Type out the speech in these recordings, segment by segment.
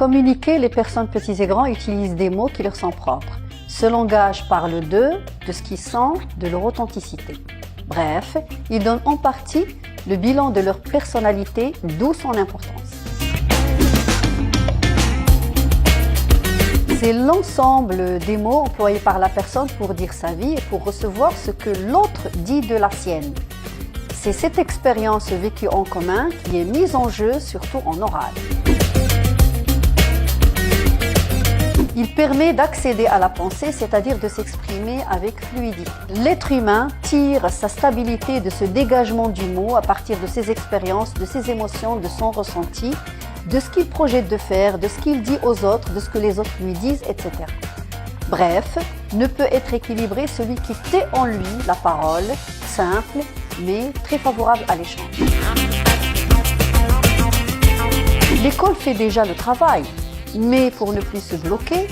communiquer, les personnes petits et grands utilisent des mots qui leur sont propres. Ce langage parle d'eux, de ce qu'ils sentent, de leur authenticité. Bref, ils donnent en partie le bilan de leur personnalité, d'où son importance. C'est l'ensemble des mots employés par la personne pour dire sa vie et pour recevoir ce que l'autre dit de la sienne. C'est cette expérience vécue en commun qui est mise en jeu, surtout en oral. Il permet d'accéder à la pensée, c'est-à-dire de s'exprimer avec fluidité. L'être humain tire sa stabilité de ce dégagement du mot à partir de ses expériences, de ses émotions, de son ressenti, de ce qu'il projette de faire, de ce qu'il dit aux autres, de ce que les autres lui disent, etc. Bref, ne peut être équilibré celui qui tait en lui la parole, simple, mais très favorable à l'échange. L'école fait déjà le travail, mais pour ne plus se bloquer,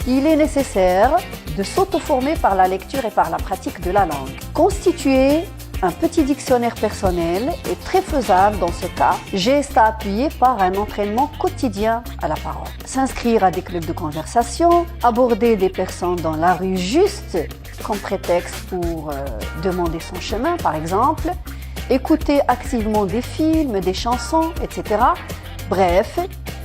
il est nécessaire de s'auto-former par la lecture et par la pratique de la langue. Constituer un petit dictionnaire personnel est très faisable dans ce cas, geste à appuyer par un entraînement quotidien à la parole. S'inscrire à des clubs de conversation, aborder des personnes dans la rue juste comme prétexte pour demander son chemin par exemple, écouter activement des films, des chansons, etc. Bref,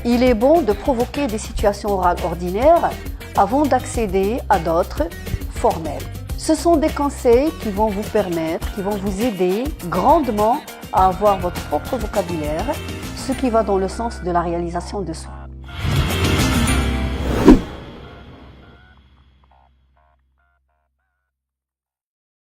il est bon de provoquer des situations orales ordinaires avant d'accéder à d'autres formelles. Ce sont des conseils qui vont vous permettre, qui vont vous aider grandement à avoir votre propre vocabulaire, ce qui va dans le sens de la réalisation de soi.